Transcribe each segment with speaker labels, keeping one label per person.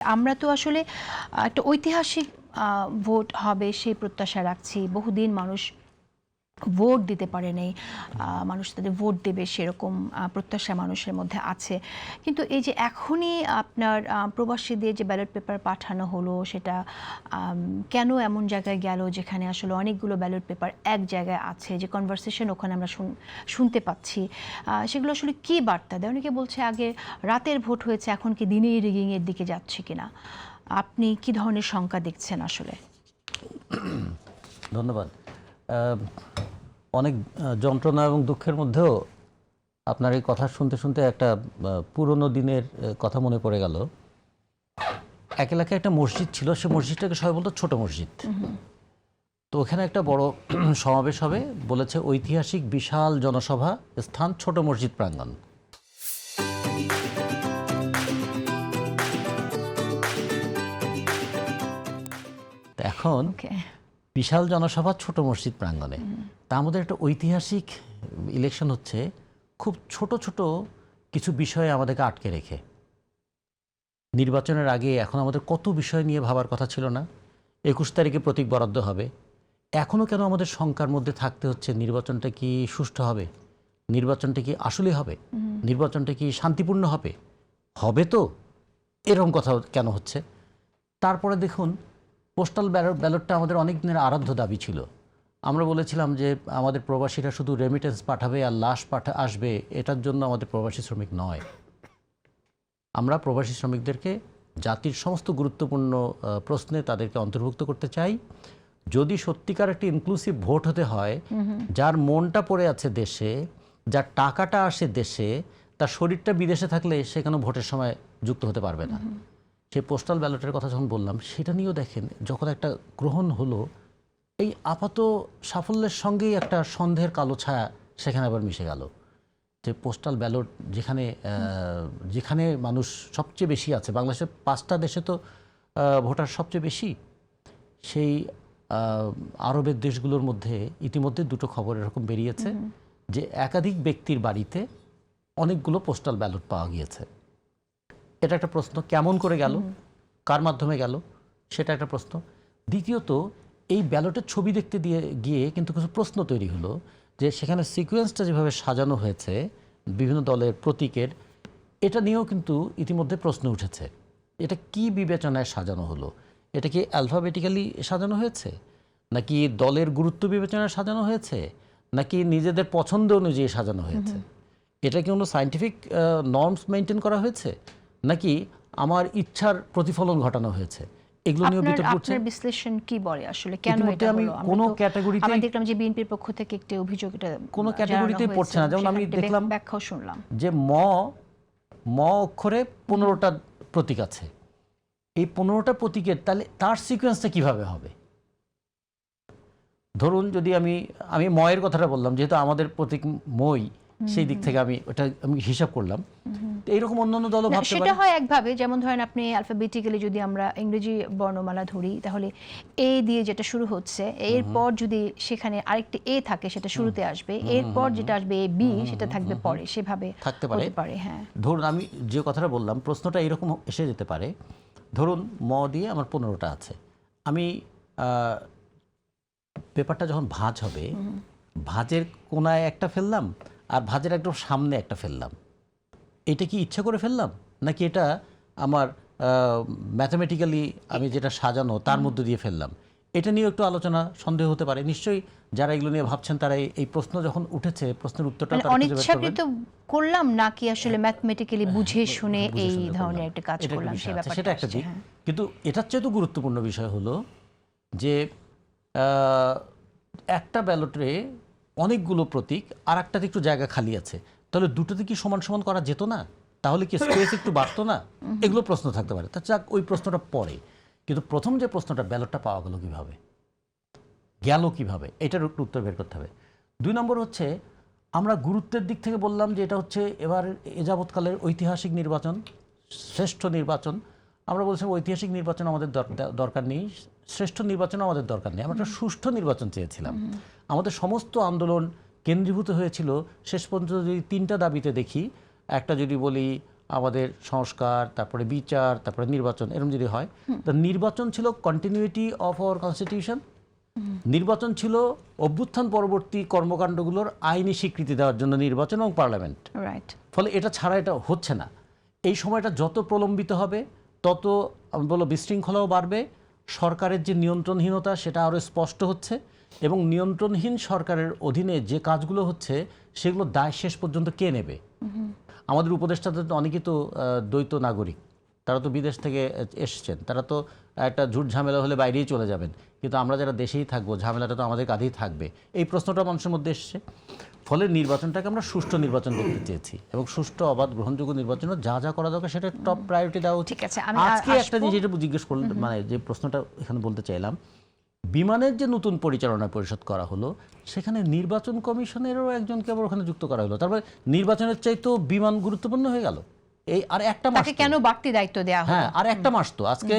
Speaker 1: আমরা তো আসলে একটা ঐতিহাসিক ভোট হবে সেই প্রত্যাশা রাখছি। বহুদিন মানুষ ভোট দিতে পারে নাই। মানুষ তাদের ভোট দেবে সেরকম প্রত্যাশা মানুষের মধ্যে আছে। কিন্তু এই যে এখনই আপনার প্রবাসীদের যে ব্যালট পেপার পাঠানো হলো সেটা কেন এমন জায়গায় গেল যেখানে আসলে অনেকগুলো ব্যালট পেপার এক জায়গায় আছে, যে কনভারসেশন ওখানে আমরা শুনতে পাচ্ছি, সেগুলো আসলে কী বার্তা দেয়? অনেকে বলছে আগে রাতের ভোট হয়েছে, এখন কি দিনেই রিগিংয়ের দিকে যাচ্ছে কিনা? আপনি কি ধরনের শঙ্কা দেখছেন আসলে?
Speaker 2: ধন্যবাদ। অনেক যন্ত্রণা এবং দুঃখের মধ্যেও আপনার এই কথা শুনতে শুনতে একটা পুরনো দিনের কথা মনে পড়ে গেল। এক এলাকায় একটা মসজিদ ছিল, সে মসজিদটাকে সবাই বলতো ছোট মসজিদ। তো ওখানে একটা বড় সমাবেশ হবে, বলেছে ঐতিহাসিক বিশাল জনসভা স্থান ছোট মসজিদ প্রাঙ্গণ। এখন বিশাল জনসভা ছোট মসজিদ প্রাঙ্গণে, তার মধ্যে একটা ঐতিহাসিক ইলেকশন হচ্ছে, খুব ছোট ছোট কিছু বিষয়ে আমাদেরকে আটকে রেখে। নির্বাচনের আগে এখন আমাদের কত বিষয় নিয়ে ভাবার কথা ছিল না? 21 তারিখে প্রতীক বরাদ্দ হবে, এখনও কেন আমাদের শঙ্কার মধ্যে থাকতে হচ্ছে নির্বাচনটা কি সুষ্ঠু হবে, নির্বাচনটা কি আসলে হবে, নির্বাচনটা কি শান্তিপূর্ণ হবে, হবে তো এরকম কথা কেন হচ্ছে? তারপরে দেখুন, পোস্টাল ব্যালটটা আমাদের অনেক দিনের আরাধ্য দাবি ছিল। আমরা বলেছিলাম যে আমাদের প্রবাসীরা শুধু রেমিটেন্স পাঠাবে আর লাশ আসবে, এটার জন্য আমাদের প্রবাসী শ্রমিক নয়। আমরা প্রবাসী শ্রমিকদেরকে জাতির সমস্ত গুরুত্বপূর্ণ প্রশ্নে তাদেরকে অন্তর্ভুক্ত করতে চাই। যদি সত্যিকার একটি ইনক্লুসিভ ভোট হতে হয়, যার মনটা পড়ে আছে দেশে, যার টাকাটা আসে দেশে, তার শরীরটা বিদেশে থাকলে সেখানে ভোটের সময় যুক্ত হতে পারবে না। সেই পোস্টাল ব্যালটের কথা যখন বললাম, সেটা নিয়েও দেখেন, যখন একটা গ্রহণ হলো, এই আপাত সাফল্যের সঙ্গেই একটা সন্দেহের কালো ছায়া সেখানে আবার মিশে গেল। যে পোস্টাল ব্যালট যেখানে যেখানে মানুষ সবচেয়ে বেশি আছে, বাংলাদেশের 5টা দেশে তো ভোটার সবচেয়ে বেশি, সেই আরবের দেশগুলোর মধ্যে ইতিমধ্যে দুটো খবর এরকম বেরিয়েছে যে একাধিক ব্যক্তির বাড়িতে অনেকগুলো পোস্টাল ব্যালট পাওয়া গিয়েছে। এটা একটা প্রশ্ন, কেমন করে গেল, কার মাধ্যমে গেল, সেটা একটা প্রশ্ন। দ্বিতীয়ত, এই ব্যালটের ছবি দেখতে গিয়ে কিন্তু কিছু প্রশ্ন তৈরি হলো, যে সেখানে সিকোয়েন্সটা যেভাবে সাজানো হয়েছে বিভিন্ন দলের প্রতীকের, এটা নিয়েও কিন্তু ইতিমধ্যে প্রশ্ন উঠেছে। এটা কি বিবেচনায় সাজানো হলো? এটা কি অ্যালফাবেটিক্যালি সাজানো হয়েছে, নাকি দলের গুরুত্ব বিবেচনায় সাজানো হয়েছে, নাকি নিজেদের পছন্দ অনুযায়ী সাজানো হয়েছে? এটা কি কোনো সায়েন্টিফিক নর্মস মেনটেন করা হয়েছে, নাকি আমার ইচ্ছার প্রতিফলন ঘটানো হয়েছে? এগুলো নিয়ে বিতর্ক হচ্ছে।
Speaker 1: আপনার বিশ্লেষণ কি বলে আসলে কেন এটা হলো?
Speaker 2: কোন ক্যাটাগরিতে
Speaker 1: আমি দেখলাম যে বিএনপির পক্ষ থেকে একটা অভিযোগ, এটা
Speaker 2: কোন ক্যাটাগরিতে পড়ছে না। যেমন আমি দেখলাম
Speaker 1: ব্যাখ্যাও শুনলাম
Speaker 2: যে ম অক্ষরে 15টা প্রতীক আছে। এই 15টা প্রতীকের তাহলে তার সিকোয়েন্সটা কিভাবে হবে? ধরুন, যদি আমি ময়ের কথাটা বললাম, যেহেতু আমাদের প্রতীক মই, সেই দিক থেকে আমি হিসাব করলাম। এইরকম অন্যান্য দলও ভাবতে পারে।
Speaker 1: সেটা হয় একভাবে, যেমন ধরেন আপনি অ্যালফাবেটিক্যালি যদি আমরা ইংরেজি বর্ণমালা ধরি, তাহলে এ দিয়ে যেটা শুরু হচ্ছে, এরপর যদি সেখানে আরেকটি এ থাকে সেটা শুরুতে আসবে, এরপর যেটা আসবে এ বি সেটা থাকবে পরে, সেভাবে
Speaker 2: থাকতে
Speaker 1: পারে। হ্যাঁ,
Speaker 2: ধরুন আমি যে কথাটা বললাম, প্রশ্নটা এরকম এসে যেতে পারে। ধরুন ম দিয়ে আমার 15টা আছে, আমি পেপারটা যখন ভাঁজ হবে, ভাঁজের কোনায় একটা ফেললাম আর ভাঁজের একদম সামনে একটা ফেললাম। এটা কি ইচ্ছা করে ফেললাম, নাকি এটা আমার ম্যাথামেটিক্যালি আমি যেটা সাজানো তার মধ্যে দিয়ে ফেললাম? এটা নিয়ে একটু আলোচনা, সন্দেহ হতে পারে। নিশ্চয়ই যারা এগুলো নিয়ে ভাবছেন তারা এই প্রশ্ন যখন উঠেছে, প্রশ্নের উত্তরটা
Speaker 1: অনিচ্ছাকৃত করলাম নাকি আসলে ম্যাথমেটিক্যালি বুঝে শুনে এই ধরনের একটা কাজ করলাম, সেই ব্যাপারটা
Speaker 2: সেটা একটা দিক। কিন্তু এটার চেয়ে তো গুরুত্বপূর্ণ বিষয় হলো যে একটা ব্যালটে অনেকগুলো প্রতীক, আর একটাতে একটু জায়গা খালি আছে, তাহলে দুটোতে কি সমান সমান করা যেত না? তাহলে কি স্পেস একটু বাড়তো না? এগুলো প্রশ্ন থাকতে পারে। তা যাক, ওই প্রশ্নটা পরে। কিন্তু প্রথম যে প্রশ্নটা, ব্যালটটা পাওয়া গেল কিভাবে, গেল কিভাবে, এটার একটু উত্তর বের করতে হবে। 2 নম্বর হচ্ছে, আমরা গুরুত্বের দিক থেকে বললাম যে এটা হচ্ছে এবার এ যাবৎকালের ঐতিহাসিক নির্বাচন, শ্রেষ্ঠ নির্বাচন। আমরা বলছিলাম ঐতিহাসিক নির্বাচন আমাদের দরকার নেই, শ্রেষ্ঠ নির্বাচন আমাদের দরকার নেই, আমরা একটা সুষ্ঠু নির্বাচন চেয়েছিলাম। আমাদের সমস্ত আন্দোলন কেন্দ্রীভূত হয়েছিল শেষ পর্যন্ত যদি 3টা দাবিতে দেখি। একটা যদি বলি, আমাদের সংস্কার, তারপরে বিচার, তারপরে নির্বাচন, এরকম যদি হয়, তো নির্বাচন ছিল কন্টিনিউইটি অফ আওয়ার কনস্টিটিউশন। নির্বাচন ছিল অভ্যুত্থান পরবর্তী কর্মকাণ্ডগুলোর আইনি স্বীকৃতি দেওয়ার জন্য নির্বাচন এবং পার্লামেন্ট।
Speaker 1: রাইট।
Speaker 2: ফলে এটা ছাড়া এটা হচ্ছে না। এই সময়টা যত প্রলম্বিত হবে তত আমি বলবো বিশৃঙ্খলাও বাড়বে, সরকারের যে নিয়ন্ত্রণহীনতা সেটা আরও স্পষ্ট হচ্ছে, এবং নিয়ন্ত্রণহীন সরকারের অধীনে যে কাজগুলো হচ্ছে সেগুলো দায় শেষ পর্যন্ত কে নেবে? আমাদের উপদেষ্টাদের তো অনেকেই তো দ্বৈত নাগরিক, তারা তো বিদেশ থেকে এসছেন, তারা তো একটা ঝুট ঝামেলা হলে বাইরেই চলে যাবেন, কিন্তু আমরা যারা দেশেই থাকবো ঝামেলাটা তো আমাদের কাঁধেই থাকবে। এই প্রশ্নটা মানুষের মধ্যে এসছে। ফলে নির্বাচনটাকে আমরা সুষ্ঠু নির্বাচন করতে চেয়েছি, এবং সুষ্ঠু অবাধ গ্রহণযোগ্য নির্বাচনের যা যা করা দরকার সেটা টপ প্রায়োরিটি দেওয়া উচিত।
Speaker 1: ঠিক আছে, আমি
Speaker 2: আজকে একটা জিনিস যেটা জিজ্ঞেস করলেন, মানে যে প্রশ্নটা এখানে বলতে চাইলাম, বিমানের যে নতুন পরিচালনা পরিষদ করা হলো সেখানে নির্বাচন কমিশনেরও একজনকে আবার ওখানে যুক্ত করা হলো। তারপরে নির্বাচনের চাইতেও বিমান গুরুত্বপূর্ণ হয়ে গেল। এই আর একটা মাস,
Speaker 1: তাকে কেন বাড়তি দায়িত্ব দেওয়া হলো?
Speaker 2: হ্যাঁ, আর একটা মাস তো, আজকে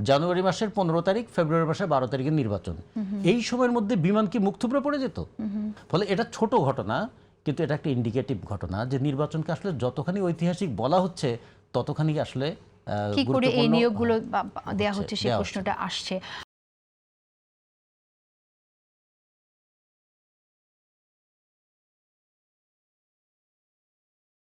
Speaker 2: জানুয়ারি মাসের 15 তারিখ, ফেব্রুয়ারি মাসের 12 তারিখের নির্বাচন। এই সময়ের মধ্যে বিমান কি মুখ থুবড়ে পড়ে যেত? ফলে এটা ছোট ঘটনা, কিন্তু এটা একটা ইন্ডিকেটিভ ঘটনা যে নির্বাচনকে আসলে যতখানি ঐতিহাসিক বলা হচ্ছে ততখানি আসলে
Speaker 1: কি করে এই
Speaker 2: গুরুত্বপূর্ণ
Speaker 1: নিয়োগগুলো দেওয়া হচ্ছে সেই প্রশ্নটা আসছে।